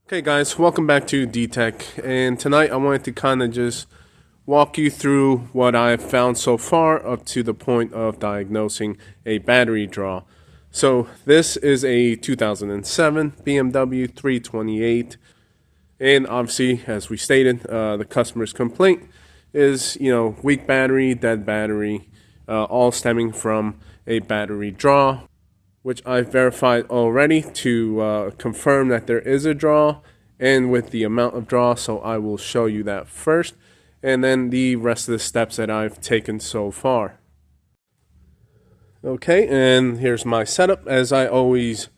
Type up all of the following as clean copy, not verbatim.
Okay guys, welcome back to D-Tech, and tonight I wanted to kind of just walk you through what I've found so far up to the point of diagnosing a battery draw. So this is a 2007 BMW 328, and obviously, as we stated, the customer's complaint is, weak battery, dead battery, all stemming from a battery draw, which I've verified already to confirm that there is a draw and with the amount of draw. So I will show you that first and then the rest of the steps that I've taken so far. Okay, and here's my setup. As I always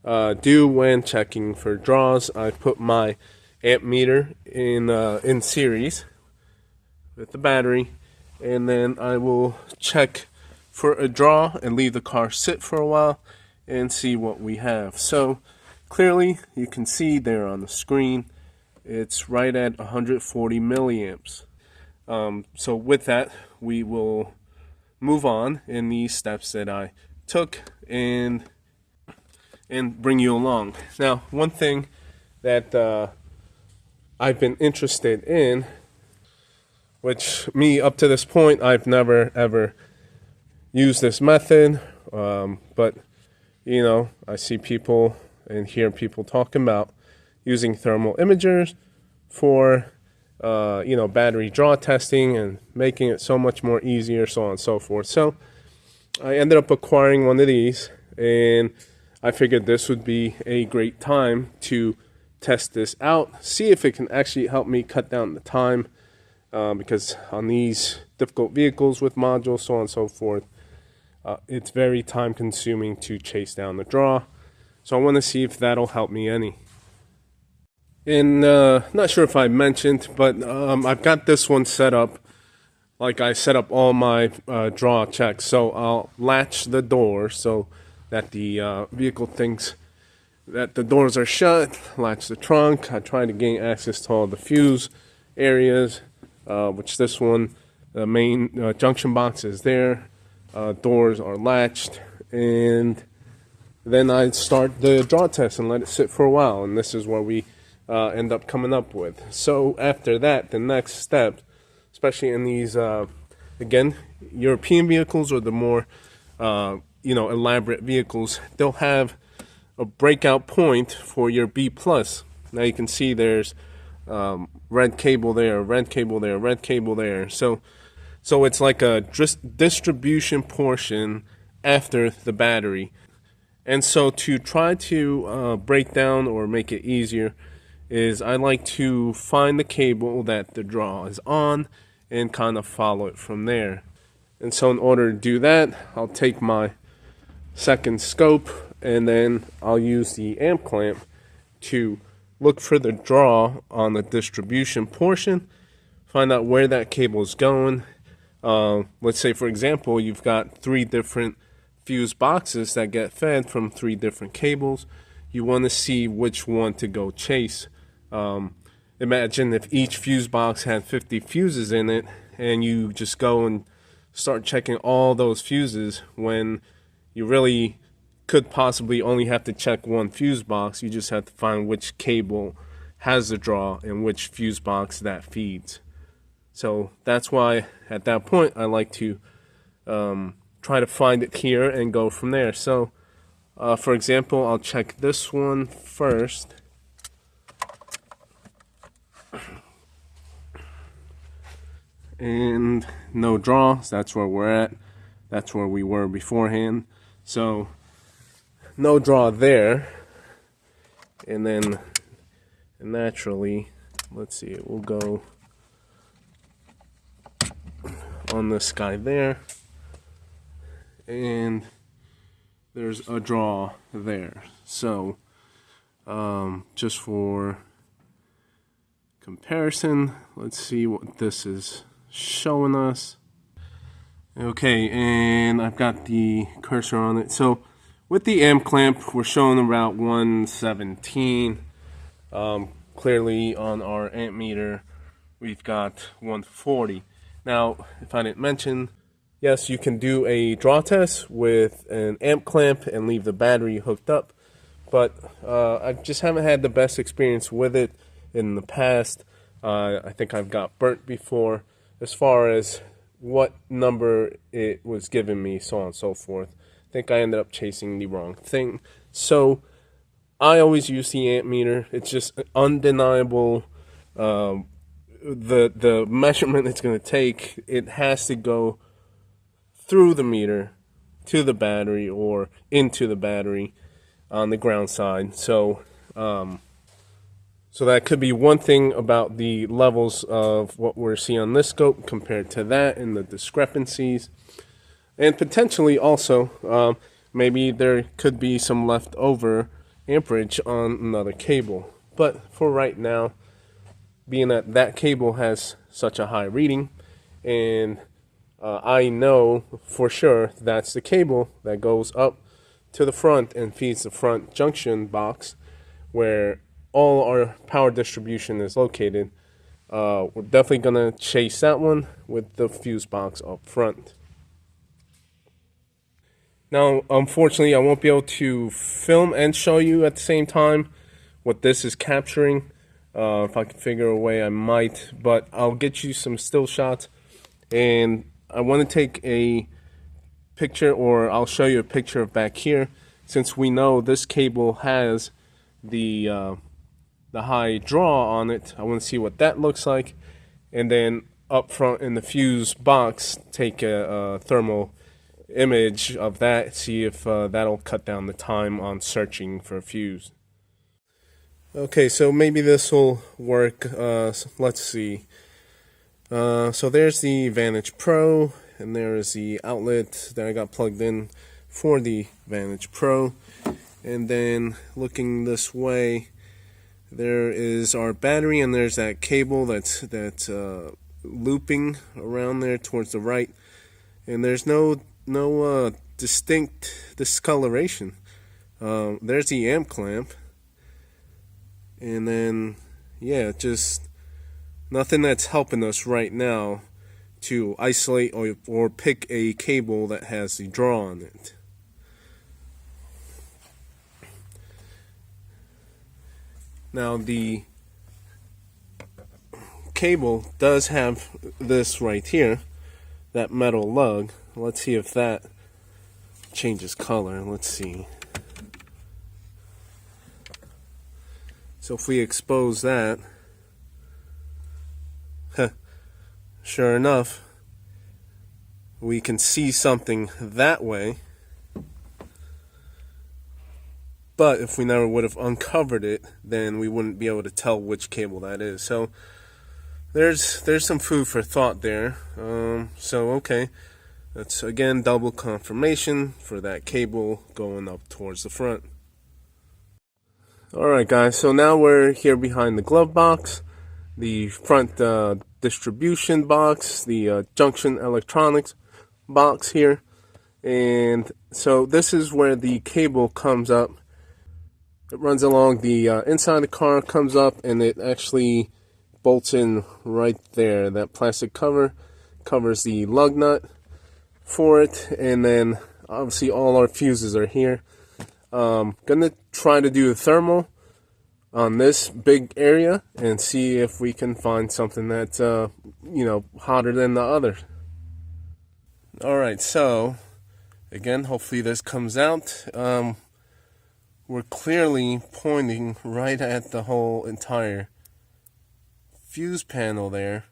do when checking for draws, I put my amp meter in series with the battery, and then I will check for a draw and leave the car sit for a while and see what we have. So clearly you can see there on the screen it's right at 140 milliamps. So with that, we will move on in these steps that I took and bring you along. Now, one thing that I've been interested in, which me up to this point I've never ever use this method, but I see people and hear people talking about using thermal imagers for battery draw testing and making it so much more easier, so on and so forth. So I ended up acquiring one of these, and I figured this would be a great time to test this out, see if it can actually help me cut down the time, because on these difficult vehicles with modules, so on and so forth, it's very time consuming to chase down the draw. So I want to see if that'll help me any. And not sure if I mentioned, but I've got this one set up like I set up all my draw checks. So I'll latch the door so that the vehicle thinks that the doors are shut, latch the trunk. I try to gain access to all the fuse areas, which this one, the main junction box is there. Doors are latched, and then I start the draw test and let it sit for a while, and this is what we end up coming up with. So after that, the next step, especially in these again European vehicles or the more elaborate vehicles, they'll have a breakout point for your B plus. Now you can see there's red cable there, red cable there, red cable there. So it's like a distribution portion after the battery. And so to try to break down or make it easier is I like to find the cable that the draw is on and kind of follow it from there. And so in order to do that, I'll take my second scope and then I'll use the amp clamp to look for the draw on the distribution portion, find out where that cable is going. Let's say, for example, you've got 3 different fuse boxes that get fed from 3 different cables. You want to see which one to go chase. Imagine if each fuse box had 50 fuses in it, and you just go and start checking all those fuses when you really could possibly only have to check 1 fuse box. You just have to find which cable has the draw and which fuse box that feeds. So that's why at that point I like to try to find it here and go from there. So for example, I'll check this one first. And no draw, so that's where we're at. That's where we were beforehand. So no draw there. And then naturally, let's see, it will go on this guy there, and there's a draw there. So just for comparison, let's see what this is showing us. Okay, and I've got the cursor on it. So with the amp clamp, we're showing about 117. Clearly on our amp meter we've got 140. Now, if I didn't mention, yes, you can do a draw test with an amp clamp and leave the battery hooked up, but I just haven't had the best experience with it in the past. I think I've got burnt before as far as what number it was giving me, so on and so forth. I think I ended up chasing the wrong thing. So I always use the amp meter. It's just undeniable. The measurement it's going to take, it has to go through the meter to the battery or into the battery on the ground side. So that could be one thing about the levels of what we're seeing on this scope compared to that and the discrepancies. And potentially also, maybe there could be some leftover amperage on another cable. But for right now, being that that cable has such a high reading, and I know for sure that's the cable that goes up to the front and feeds the front junction box where all our power distribution is located. We're definitely going to chase that one with the fuse box up front. Now, unfortunately, I won't be able to film and show you at the same time what this is capturing. If I can figure a way, I might, but I'll get you some still shots. And I want to take a picture, or I'll show you a picture of back here, since we know this cable has the high draw on it. I want to see what that looks like, and then up front in the fuse box, take a thermal image of that, see if that'll cut down the time on searching for a fuse. Okay, so maybe this will work. Let's see. So there's the Vantage Pro, and there is the outlet that I got plugged in for the Vantage Pro. And then looking this way, there is our battery, and there's that cable that's looping around there towards the right. And there's no distinct discoloration. There's the amp clamp, and then just nothing that's helping us right now to isolate or pick a cable that has the draw on it. Now the cable does have this right here, that metal lug. Let's see if that changes color. Let's see. So if we expose that, sure enough, we can see something that way. But if we never would have uncovered it, then we wouldn't be able to tell which cable that is. So there's some food for thought there. So okay, that's again double confirmation for that cable going up towards the front. Alright guys, so now we're here behind the glove box, the front distribution box, the junction electronics box here. And so this is where the cable comes up. It runs along the inside of the car, comes up, and it actually bolts in right there. That plastic cover covers the lug nut for it, and then obviously all our fuses are here. Gonna try to do a thermal on this big area and see if we can find something that's hotter than the other. Alright, so again, hopefully this comes out. We're clearly pointing right at the whole entire fuse panel there.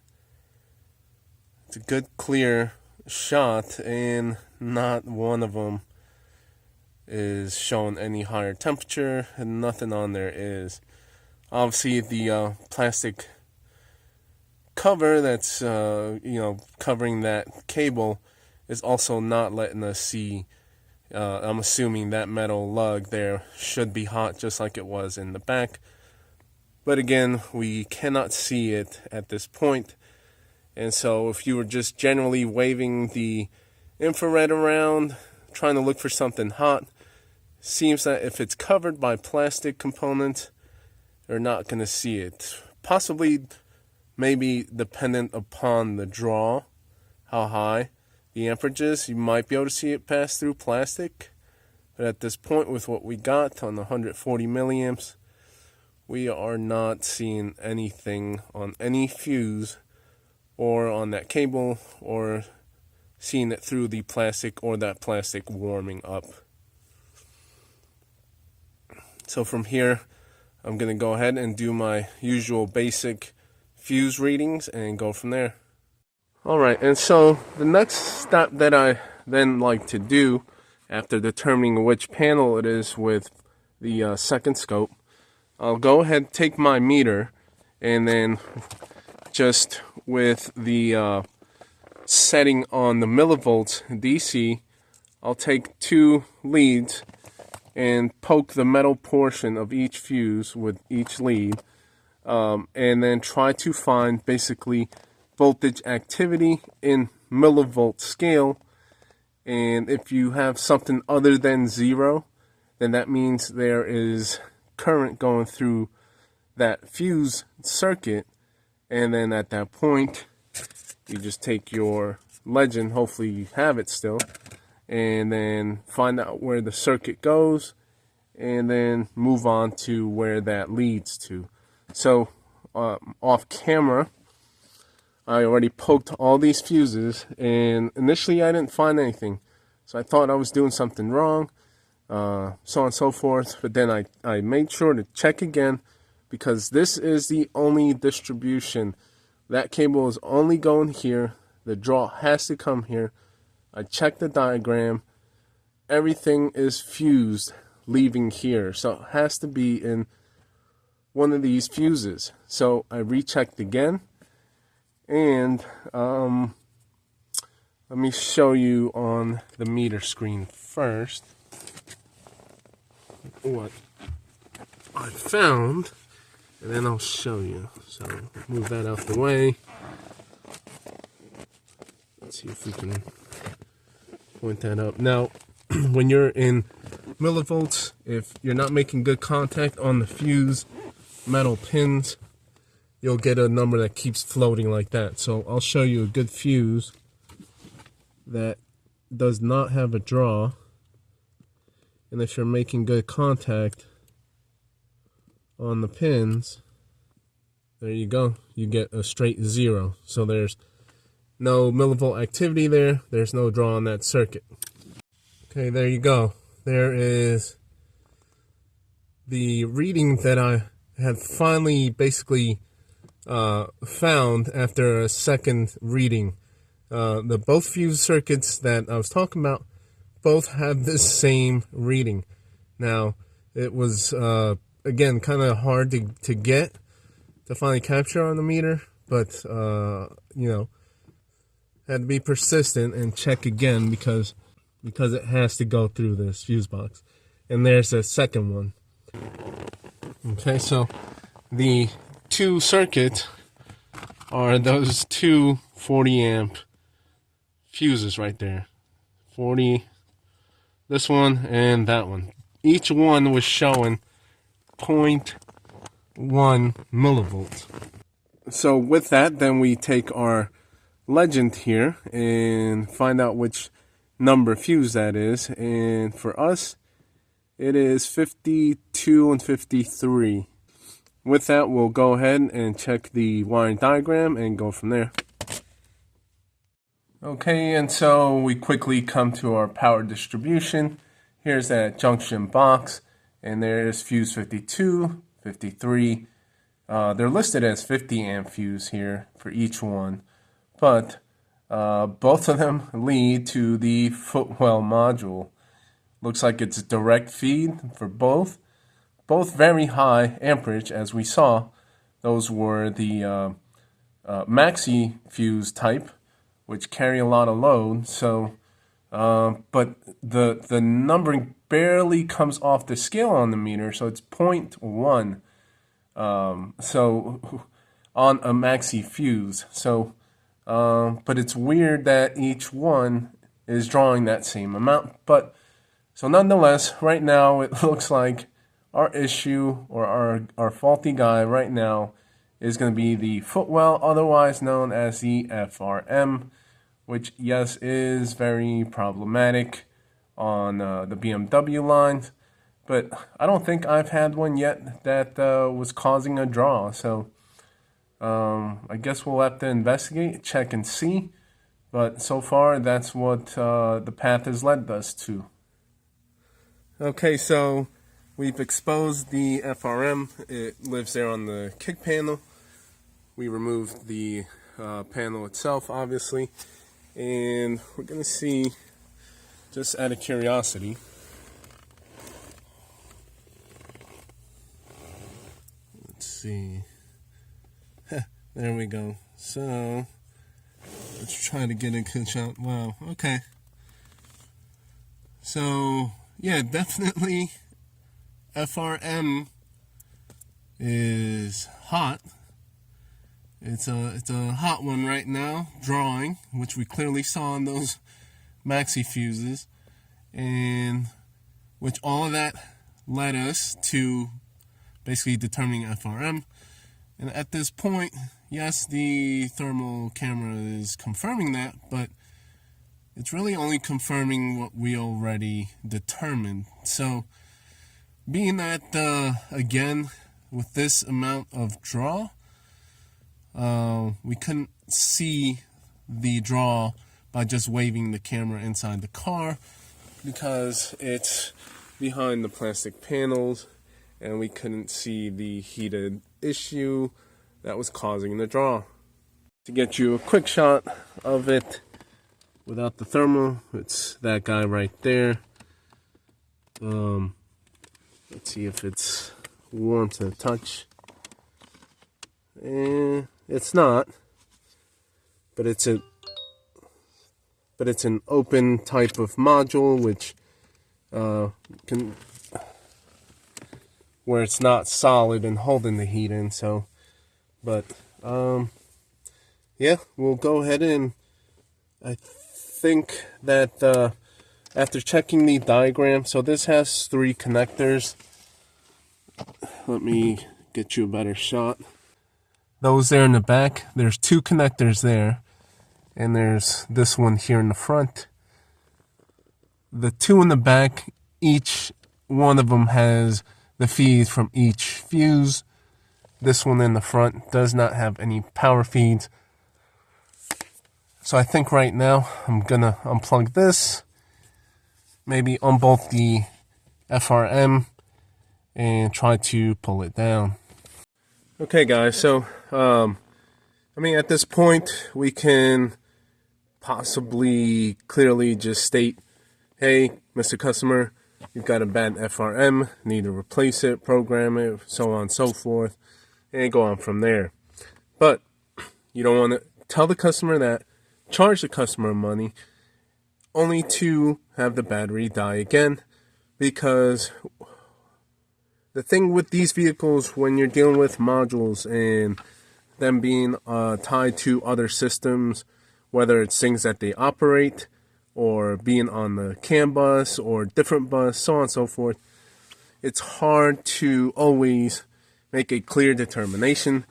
It's a good clear shot, and not one of them is showing any higher temperature, and nothing on there is. Obviously the plastic cover that's covering that cable is also not letting us see. I'm assuming that metal lug there should be hot just like it was in the back, but again, we cannot see it at this point. And so if you were just generally waving the infrared around trying to look for something hot, seems that if it's covered by plastic components, you're not going to see it. Possibly, maybe dependent upon the draw, how high the amperage is, you might be able to see it pass through plastic. But at this point, with what we got on the 140 milliamps, we are not seeing anything on any fuse or on that cable, or seeing it through the plastic or that plastic warming up. So from here, I'm going to go ahead and do my usual basic fuse readings and go from there. Alright, and so the next step that I then like to do after determining which panel it is with the second scope, I'll go ahead and take my meter, and then just with the setting on the millivolts DC, I'll take 2 leads and poke the metal portion of each fuse with each lead, and then try to find basically voltage activity in millivolt scale. And if you have something other than 0, then that means there is current going through that fuse circuit. And then at that point, you just take your legend, hopefully you have it still, and then find out where the circuit goes, and then move on to where that leads to. So off camera, I already poked all these fuses, and initially I didn't find anything. So I thought I was doing something wrong, so on and so forth. But then I made sure to check again, because this is the only distribution. That cable is only going here. The draw has to come here. I checked the diagram. Everything is fused leaving here. So it has to be in one of these fuses. So I rechecked again. And let me show you on the meter screen first what I found, and then I'll show you. So move that out the way. Let's see if we can point that up. Now, when you're in millivolts, if you're not making good contact on the fuse metal pins, you'll get a number that keeps floating like that. So I'll show you a good fuse that does not have a draw, and if you're making good contact on the pins, there you go, you get a straight 0. So there's no millivolt activity there, there's no draw on that circuit. Okay, there you go. There is the reading that I have finally basically found after a second reading. The both fuse circuits that I was talking about both have this same reading. Now, it was again kind of hard to get to finally capture on the meter, but you know, had to be persistent and check again because it has to go through this fuse box. And there's a second one. Okay, so the 2 circuits are those 2 40 amp fuses right there. 40, this one and that one. Each one was showing 0.1 millivolts. So with that, then we take our legend here and find out which number fuse that is. And for us, it is 52 and 53. With that, we'll go ahead and check the wiring diagram and go from there. Okay, and so we quickly come to our power distribution. Here's that junction box, and there's fuse 52, 53. They're listed as 50 amp fuse here for each one, but both of them lead to the footwell module. Looks like it's direct feed for both. Both very high amperage, as we saw. Those were the maxi fuse type, which carry a lot of load. So, but the numbering barely comes off the scale on the meter, so it's 0.1. So on a maxi fuse. So, but it's weird that each one is drawing that same amount. But so nonetheless, right now it looks like our issue, or our faulty guy right now, is going to be the footwell, otherwise known as the FRM, which, yes, is very problematic on the BMW lines, but I don't think I've had one yet that was causing a draw. So I guess we'll have to investigate, check and see. But so far, that's what the path has led us to. Okay, so we've exposed the FRM. It lives there on the kick panel. We removed the panel itself, obviously. And we're going to see, just out of curiosity, let's see. There we go. So let's try to get a good shot. Wow, okay. So, yeah, definitely FRM is hot. It's a hot one right now, drawing, which we clearly saw in those maxi fuses, and which all of that led us to basically determining FRM. And at this point, yes, the thermal camera is confirming that, but it's really only confirming what we already determined. So, being that, again, with this amount of draw, we couldn't see the draw by just waving the camera inside the car because it's behind the plastic panels, and we couldn't see the heated issue that was causing the draw. To get you a quick shot of it without the thermal, it's that guy right there. Let's see if it's warm to the touch. It's not, but it's an open type of module, which where it's not solid and holding the heat in. So, but yeah, we'll go ahead and I think that after checking the diagram, so this has 3 connectors. Let me get you a better shot. Those there in the back, there's 2 connectors there, and there's this one here in the front. The 2 in the back, each one of them has the feeds from each fuse. This one in the front does not have any power feeds. So I think right now I'm gonna unplug this, maybe unbolt the FRM, and try to pull it down. Okay guys, so I mean, at this point we can possibly clearly just state, hey, Mr. Customer, you've got a bad FRM, need to replace it, program it, so on and so forth, and go on from there. But you don't want to tell the customer that, charge the customer money, only to have the battery die again, because the thing with these vehicles, when you're dealing with modules and them being tied to other systems, whether it's things that they operate or being on the CAN bus or different bus, so on and so forth, it's hard to always make a clear determination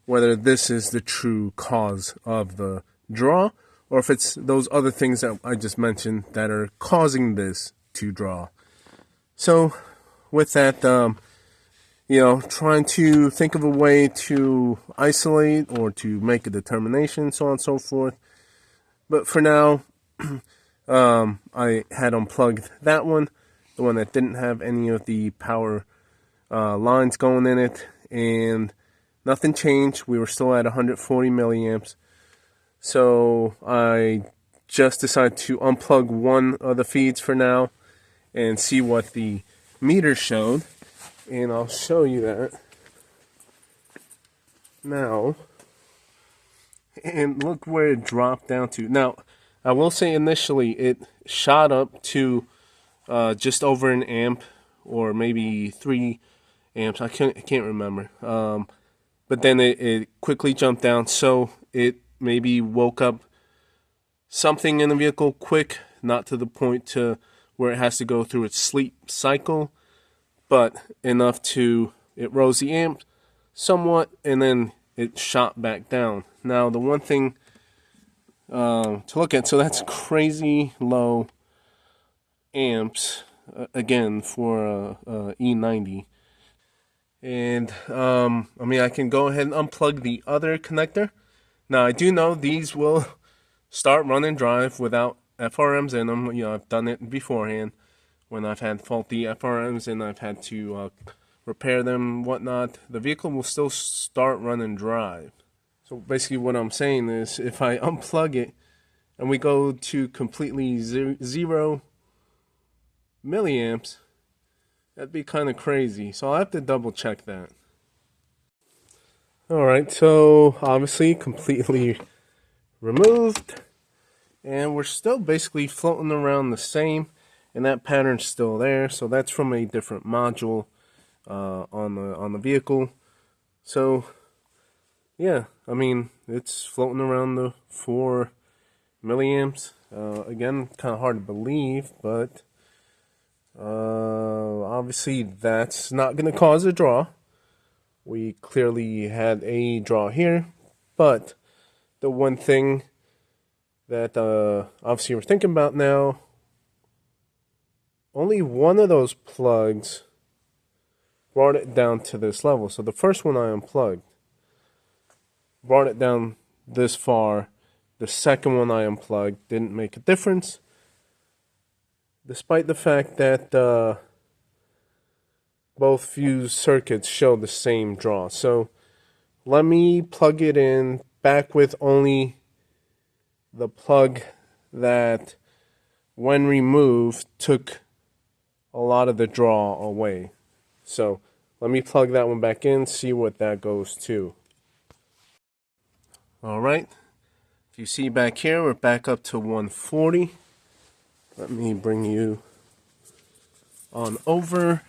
whether this is the true cause of the draw or if it's those other things that I just mentioned that are causing this to draw. So with that, you know, trying to think of a way to isolate or to make a determination, so on and so forth. But for now, I had unplugged that one, the one that didn't have any of the power lines going in it, and nothing changed. We were still at 140 milliamps. So I just decided to unplug one of the feeds for now and see what the meter showed, and I'll show you that now. And look where it dropped down to. Now, I will say initially it shot up to just over an amp or maybe 3 amps. I can't remember. But then it quickly jumped down, so it maybe woke up something in the vehicle quick, not to the point to where it has to go through its sleep cycle, but enough to, it rose the amp somewhat, and then it shot back down. Now, the one thing to look at, so that's crazy low amps again for E90. And I mean, I can go ahead and unplug the other connector. Now I do know these will start run and drive without FRMs in them. You know, I've done it beforehand when I've had faulty FRMs and I've had to repair them, whatnot. The vehicle will still start run and drive. So basically what I'm saying is if I unplug it and we go to completely zero milliamps, that'd be kind of crazy. So I'll have to double check that. Alright, so obviously completely removed. And we're still basically floating around the same. And that pattern's still there. So that's from a different module on the vehicle. So yeah, I mean, it's floating around the 4 milliamps. Again, kind of hard to believe, but obviously that's not going to cause a draw. We clearly had a draw here, but the one thing that obviously we're thinking about now, only one of those plugs brought it down to this level. So the first one I unplugged brought it down this far. The second one I unplugged didn't make a difference, despite the fact that both fuse circuits show the same draw. So let me plug it in back with only the plug that, when removed, took a lot of the draw away. So let me plug that one back in, see what that goes to. Alright, if you see back here, we're back up to 140. Let me bring you on over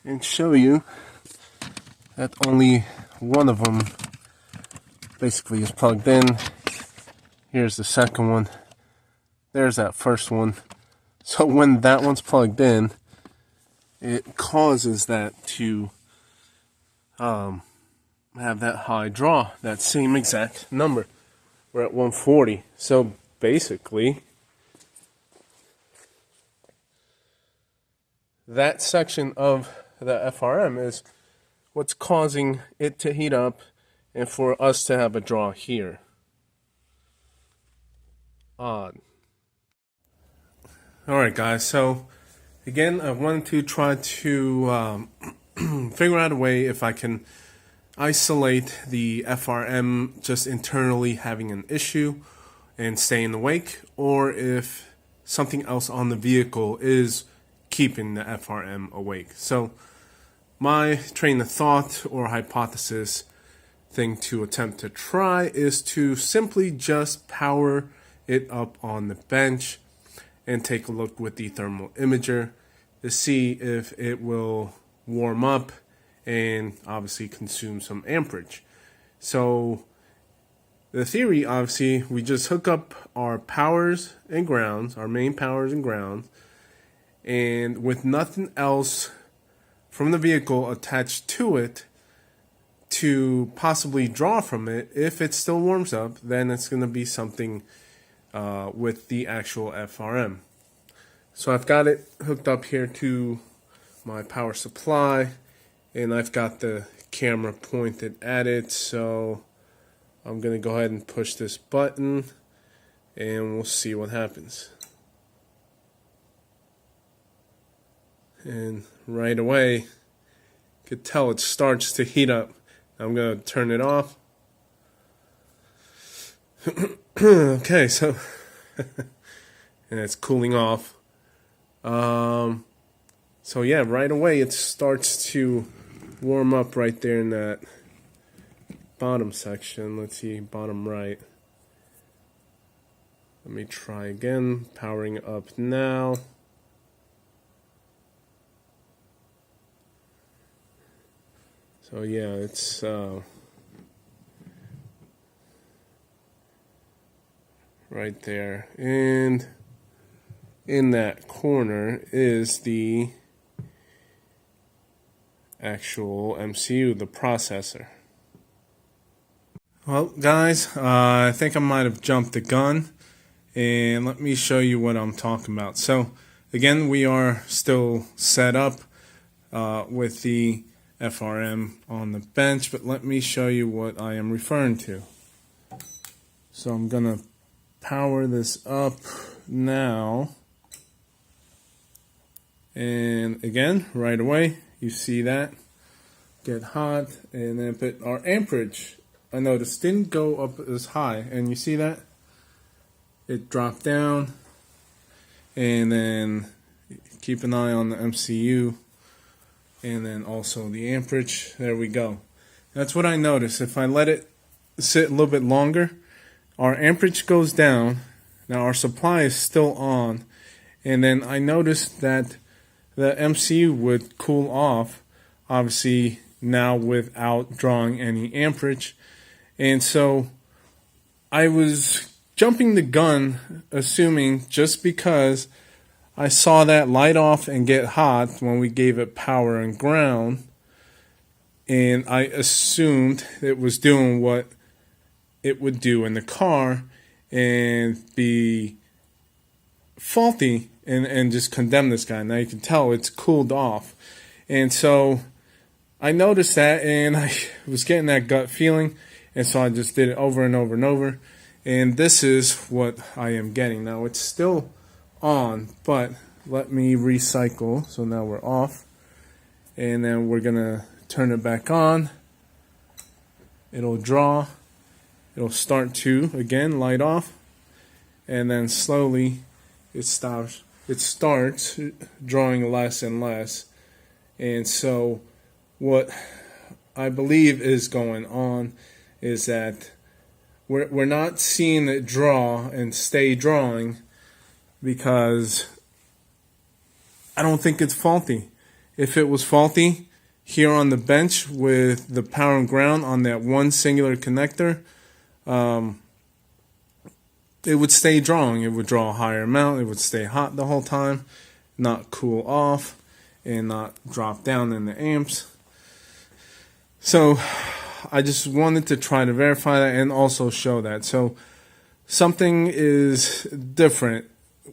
and show you that only one of them basically is plugged in. Here's the second one. There's that first one. So when that one's plugged in, it causes that to have that high draw, that same exact number. We're at 140. So basically, that section of the FRM is what's causing it to heat up and for us to have a draw here. Odd. Alright guys, so again I wanted to try to figure out a way if I can isolate the FRM just internally having an issue and staying awake, or if something else on the vehicle is keeping the FRM awake. So my train of thought or hypothesis thing to attempt to try is to simply just power it up on the bench and take a look with the thermal imager to see if it will warm up and obviously consume some amperage. So the theory, obviously, we just hook up our powers and grounds, our main powers and grounds, and with nothing else from the vehicle attached to it to possibly draw from it. If it still warms up, then it's going to be something with the actual FRM. So I've got it hooked up here to my power supply, and I've got the camera pointed at it, so I'm going to go ahead and push this button and we'll see what happens. And right away, you could tell it starts to heat up. I'm going to turn it off. Okay, so and it's cooling off. So yeah, right away it starts to warm up right there in that bottom section. Let's see, bottom right. Let me try again, powering up now. So yeah, it's right there, and in that corner is the actual MCU, the processor. Well, guys, I think I might have jumped the gun, and let me show you what I'm talking about. So Again, we are still set up with the FRM on the bench, but let me show you what I am referring to. So I'm going to power this up now. And again, right away, you see that get hot, and then put our amperage. I noticed didn't go up as high, and you see that it dropped down. And then keep an eye on the MCU, and then also the amperage. There we go. That's what I noticed. If I let it sit a little bit longer, our amperage goes down. Now our supply is still on, and then I noticed that the MCU would cool off, obviously now without drawing any amperage. And so I was jumping the gun, assuming just because I saw that light off and get hot when we gave it power and ground, and I assumed it was doing what it would do in the car and be faulty, and just condemn this guy. Now you can tell it's cooled off. And so I noticed that, and I was getting that gut feeling, and so I just did it over and over and over. And this is what I am getting. Now it's still on, but let me recycle. So now we're off, and then we're gonna turn it back on. It'll draw. It'll start to again light off, and then slowly it stops. It starts drawing less and less. And so what I believe is going on is that we're not seeing it draw and stay drawing, because I don't think it's faulty. If it was faulty here on the bench with the power and ground on that one singular connector, it would stay drawing. It would draw a higher amount. It would stay hot the whole time, not cool off, and not drop down in the amps. So I just wanted to try to verify that and also show that. So something is different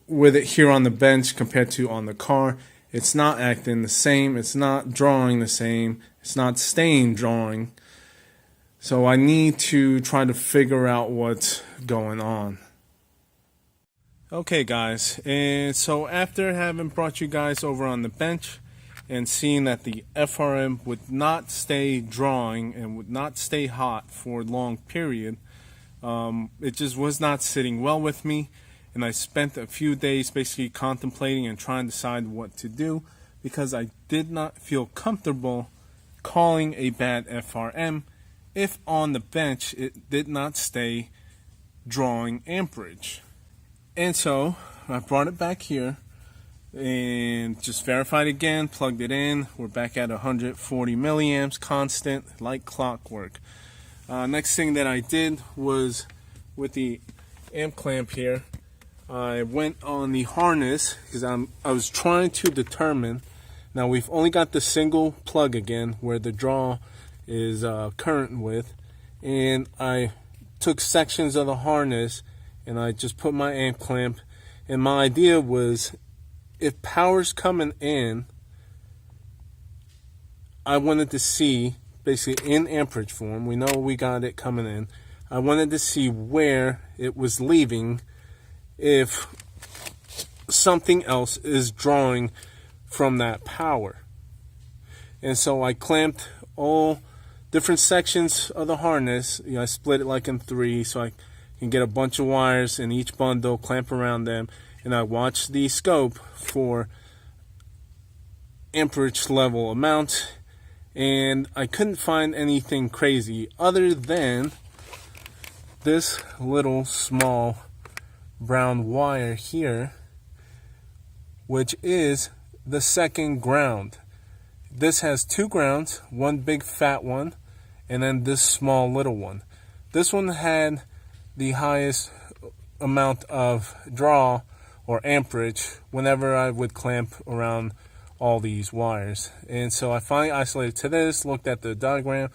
with it here on the bench compared to on the car. It's not acting the same. It's not drawing the same. It's not staying drawing. So I need to try to figure out what's going on. Okay, guys, and so after having brought you guys over on the bench and seeing that the FRM would not stay drawing and would not stay hot for a long period, it just was not sitting well with me, and I spent a few days basically contemplating and trying to decide what to do, because I did not feel comfortable calling a bad FRM if on the bench it did not stay drawing amperage. And so I brought it back here and just verified again, plugged it in. We're back at 140 milliamps constant, like clockwork. Next thing that I did was with the amp clamp here, I went on the harness because I was trying to determine. Now we've only got the single plug again where the draw is current with, and I took sections of the harness and I just put my amp clamp, and my idea was if power's coming in, I wanted to see basically in amperage form, we know we got it coming in, I wanted to see where it was leaving if something else is drawing from that power. And so I clamped all different sections of the harness. I split it like in 3 so I can get a bunch of wires in each bundle, clamp around them, and I watched the scope for amperage level amounts, and I couldn't find anything crazy other than this little small brown wire here, which is the second ground. This has 2 grounds, one big fat one, and then this small little one. This one had the highest amount of draw or amperage whenever I would clamp around all these wires. And so I finally isolated to this, looked at the diagram,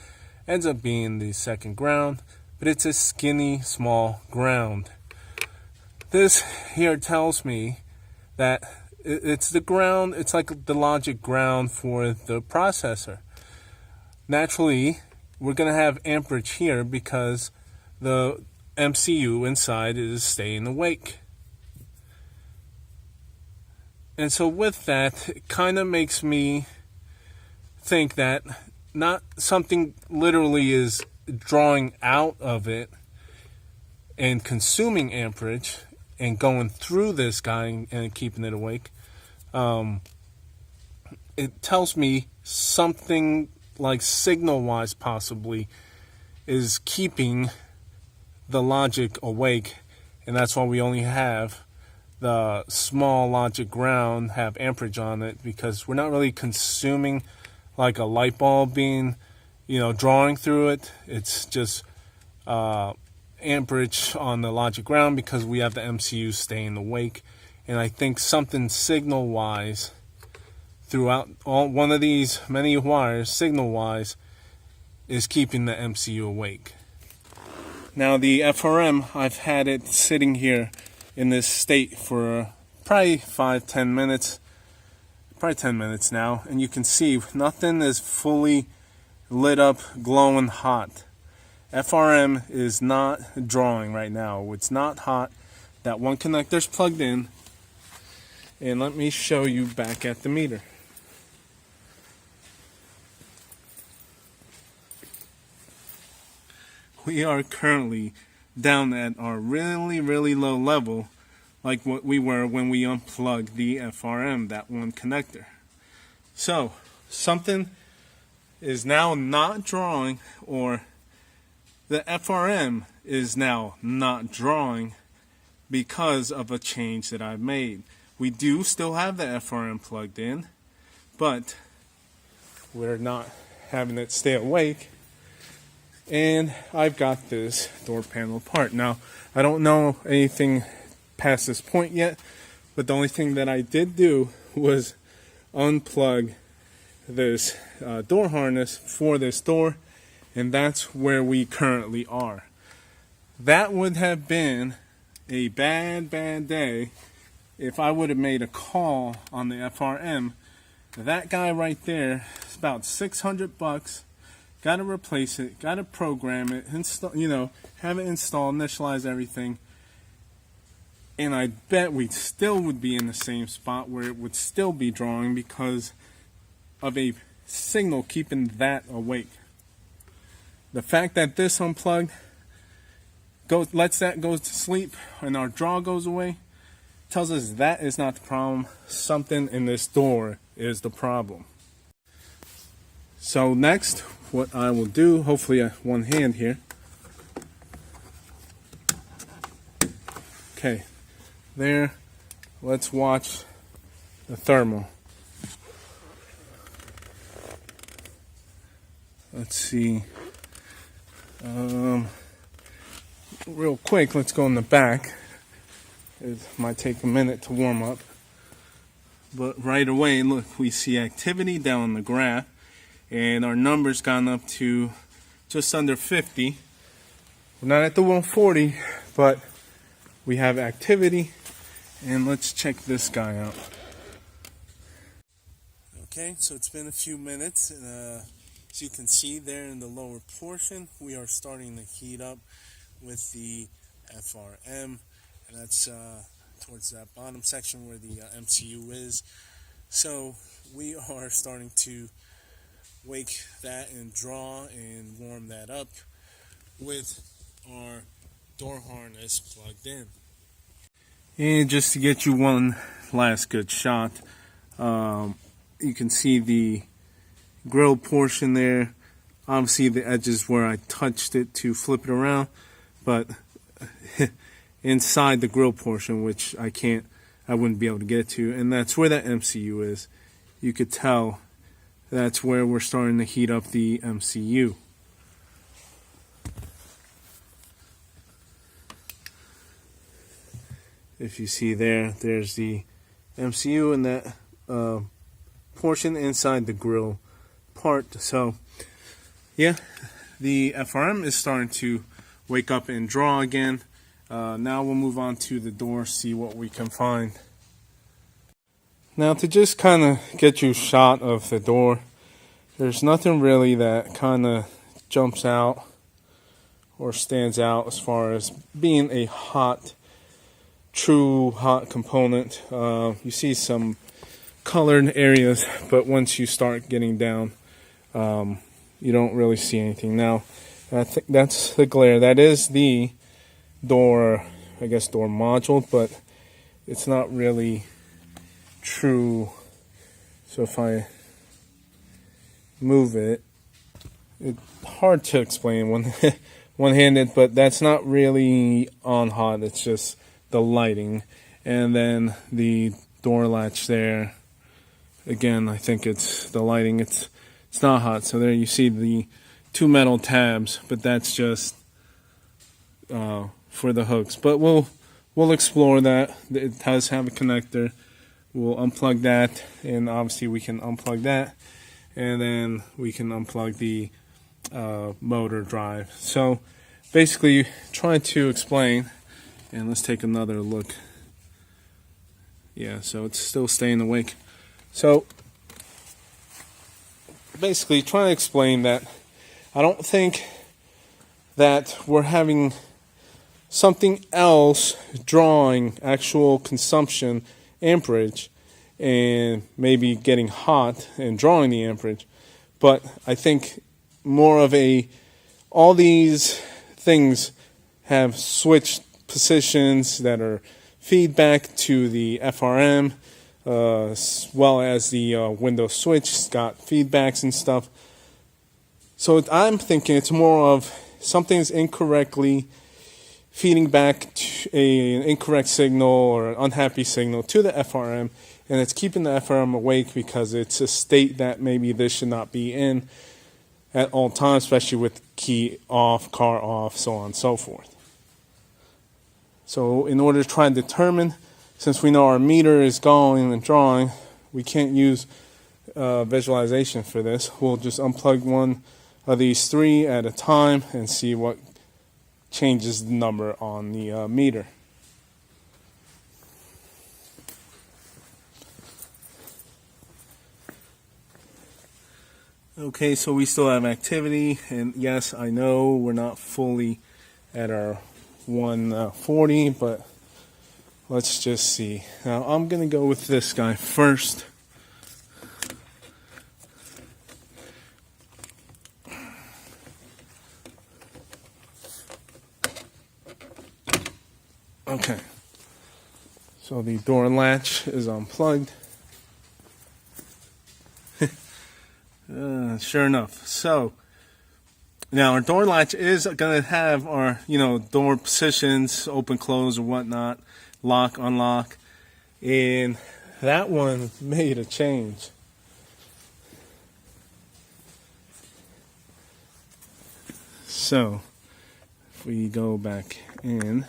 ends up being the second ground, but it's a skinny small ground. This here tells me that It's the ground. It's like the logic ground for the processor. Naturally, we're going to have amperage here because the MCU inside is staying awake. And so with that, it kind of makes me think that not something literally is drawing out of it and consuming amperage and going through this guy and keeping it awake. It tells me something like signal-wise possibly is keeping the logic awake, and that's why we only have the small logic ground have amperage on it, because we're not really consuming like a light bulb being, drawing through it. It's just amperage on the logic ground because we have the MCU staying awake. And I think something signal-wise throughout one of these many wires, signal-wise, is keeping the MCU awake. Now the FRM, I've had it sitting here in this state for probably 5-10 minutes. Probably 10 minutes now, and you can see nothing is fully lit up, glowing hot. FRM is not drawing right now. It's not hot. That one connector's plugged in, and let me show you back at the meter. We are currently down at our really, really low level, like what we were when we unplugged the FRM, that one connector. So, something is now not drawing, or the FRM is now not drawing because of a change that I've made. We do still have the FRM plugged in, but we're not having it stay awake. And I've got this door panel apart. Now, I don't know anything past this point yet, but the only thing that I did do was unplug this door harness for this door, and that's where we currently are. That would have been a bad day if I would have made a call on the FRM. That guy right there is about $600. Got to replace it, got to program it, install, have it installed, initialize everything. And I bet we still would be in the same spot where it would still be drawing because of a signal keeping that awake. The fact that this unplugged lets that go to sleep and our draw goes away tells us that is not the problem. Something in this door is the problem. So next, what I will do, hopefully one hand here. Okay, there. Let's watch the thermal. Let's see. Real quick, let's go in the back. It might take a minute to warm up. But right away, look, we see activity down the graph. And our number's gone up to just under 50. We're not at the 140, but we have activity. And let's check this guy out. Okay, so it's been a few minutes. As you can see there in the lower portion, we are starting to heat up with the FRM. And that's towards that bottom section where the MCU is. So we are starting to wake that and draw and warm that up with our door harness plugged in. And just to get you one last good shot, you can see the grill portion there. Obviously the edges where I touched it to flip it around, but inside the grill portion, which I wouldn't be able to get to, and that's where that MCU is. You could tell that's where we're starting to heat up the MCU. If you see there's the MCU and that portion inside the grill part. So yeah, the FRM is starting to wake up and draw again. Now we'll move on to the door, see what we can find. Now to just kind of get you a shot of the door, there's nothing really that kind of jumps out or stands out as far as being a true hot component. You see some colored areas, but once you start getting down, you don't really see anything. Now, I think that's the glare. That is the door, I guess, door module, but it's not really true. So if I move it, it's hard to explain one-handed, but that's not really on hot. It's just the lighting. And then the door latch there, again, I think it's the lighting. It's not hot. So there you see the two metal tabs, but that's just for the hooks. But we'll explore that. It does have a connector. We'll unplug that, and obviously we can unplug that, and then we can unplug the motor drive. So basically, trying to explain, and let's take another look. Yeah, so it's still staying awake. So basically, trying to explain that I don't think that we're having something else drawing actual consumption amperage and maybe getting hot and drawing the amperage, but I think more of all these things have switched positions that are feedback to the FRM, as well as the window switch. It's got feedbacks and stuff. So I'm thinking it's more of something's incorrectly feeding back to an incorrect signal or an unhappy signal to the FRM, and it's keeping the FRM awake because it's a state that maybe this should not be in at all times, especially with key off, car off, so on and so forth. So in order to try and determine, since we know our meter is going and drawing, we can't use visualization for this. We'll just unplug one of these three at a time and see what changes the number on the meter. Okay, so we still have activity, and yes, I know we're not fully at our 140, but let's just see. Now I'm gonna go with this guy first. Okay, so the door latch is unplugged. Sure enough. So now our door latch is going to have our, door positions, open, close, or whatnot, lock, unlock, and that one made a change. So if we go back in,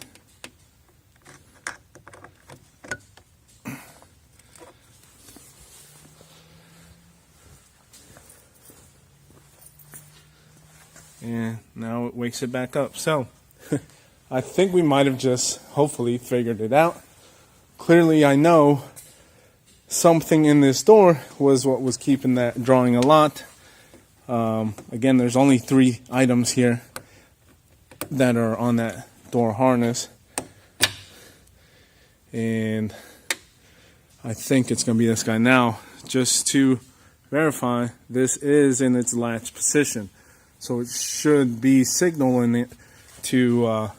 and now it wakes it back up. So I think we might have just hopefully figured it out. Clearly I know something in this door was what was keeping that drawing a lot. Again, there's only 3 items here that are on that door harness, and I think it's going to be this guy. Now, just to verify, this is in its latch position. So it should be signaling it to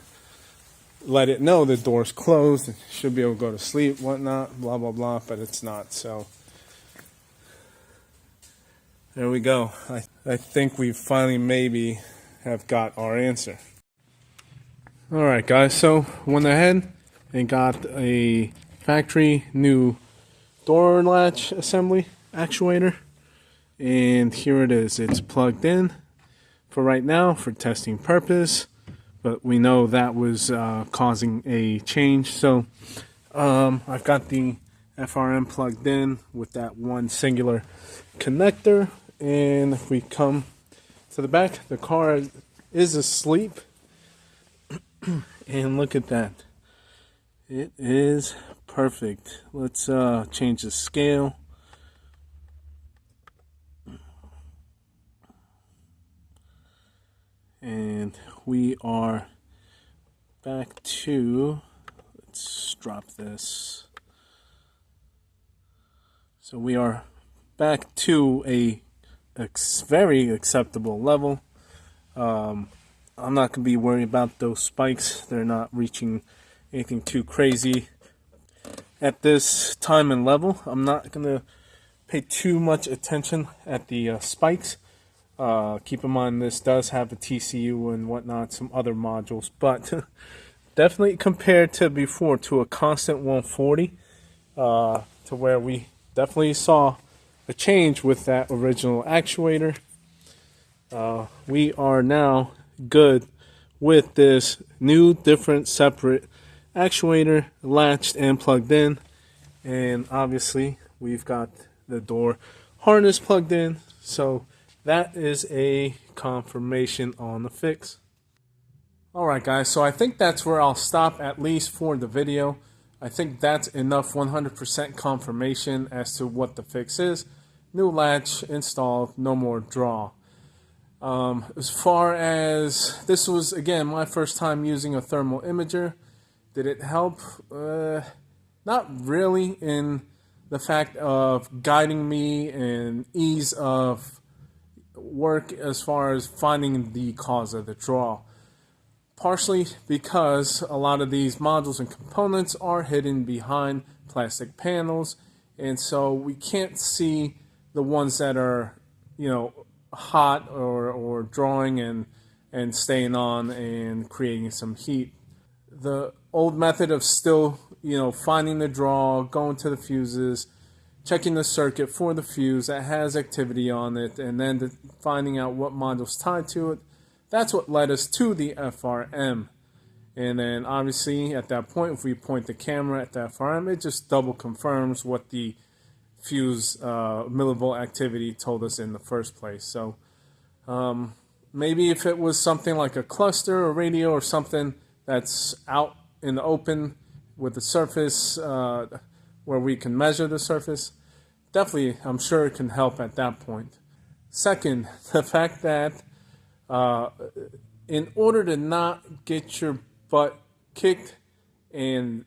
let it know the door's closed. It should be able to go to sleep, whatnot, blah, blah, blah, but it's not. So there we go. I think we finally maybe have got our answer. Alright guys, so went ahead and got a factory new door latch assembly actuator. And here it is. It's plugged in for right now for testing purpose, but we know that was causing a change. So I've got the FRM plugged in with that one singular connector, and if we come to the back, the car is asleep. And look at that, it is Perfect. Let's change the scale. And we are back to, let's drop this. So we are back to a very acceptable level. I'm not going to be worried about those spikes. They're not reaching anything too crazy. At this time and level, I'm not going to pay too much attention at the spikes. Keep in mind this does have a TCU and whatnot, some other modules, but definitely compared to before, to a constant 140, to where we definitely saw a change with that original actuator. We are now good with this new, different, separate actuator latched and plugged in, and obviously we've got the door harness plugged in, so that is a confirmation on the fix. Alright guys, so I think that's where I'll stop, at least for the video. I think that's enough 100% confirmation as to what the fix is. New latch installed, no more draw. As far as, this was again my first time using a thermal imager. Did it help? Not really, in the fact of guiding me and ease of work as far as finding the cause of the draw. Partially because a lot of these modules and components are hidden behind plastic panels, and so we can't see the ones that are, you know, hot or drawing and staying on and creating some heat. The old method of still, you know, finding the draw, going to the fuses, checking the circuit for the fuse that has activity on it, and then finding out what module's tied to it, that's what led us to the FRM. And then obviously at that point, if we point the camera at the FRM, it just double confirms what the fuse millivolt activity told us in the first place. So maybe if it was something like a cluster or radio or something that's out in the open with the surface where we can measure the surface, definitely I'm sure it can help at that point. Second, the fact that in order to not get your butt kicked and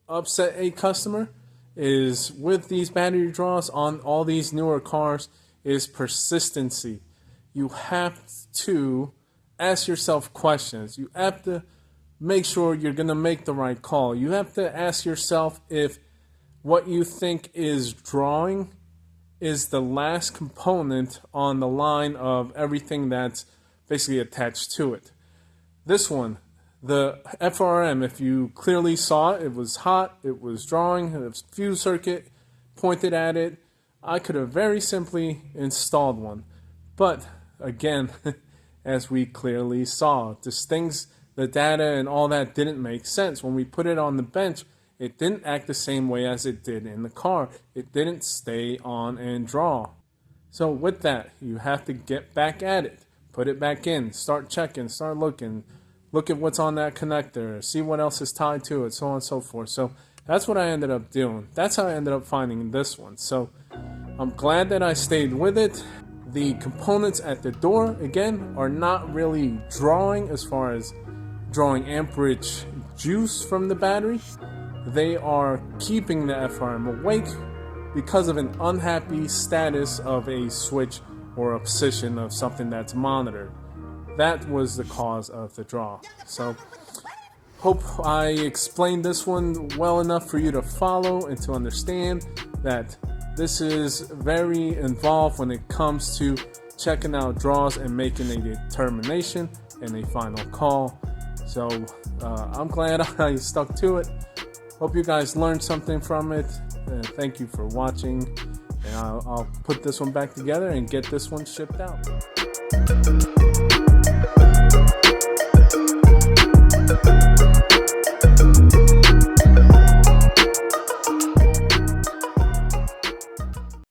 upset a customer, is with these battery draws on all these newer cars, is persistency. You have to ask yourself questions. You have to make sure you're going to make the right call. You have to ask yourself if what you think is drawing is the last component on the line of everything that's basically attached to it. This one, the FRM, if you clearly saw it, it was hot, it was drawing, the fuse circuit pointed at it. I could have very simply installed one. But again, as we clearly saw, the data and all that didn't make sense. When we put it on the bench, it didn't act the same way as it did in the car. It didn't stay on and draw. So with that, you have to get back at it. Put it back in, start checking, start looking, look at what's on that connector, see what else is tied to it, so on and so forth. So that's what I ended up doing. That's how I ended up finding this one. So I'm glad that I stayed with it. The components at the door, again, are not really drawing as far as drawing amperage juice from the battery. They are keeping the FRM awake because of an unhappy status of a switch or a position of something that's monitored. That was the cause of the draw. So, hope I explained this one well enough for you to follow and to understand that this is very involved when it comes to checking out draws and making a determination and a final call. So, I'm glad I stuck to it. Hope you guys learned something from it. Thank you for watching. And I'll put this one back together and get this one shipped out.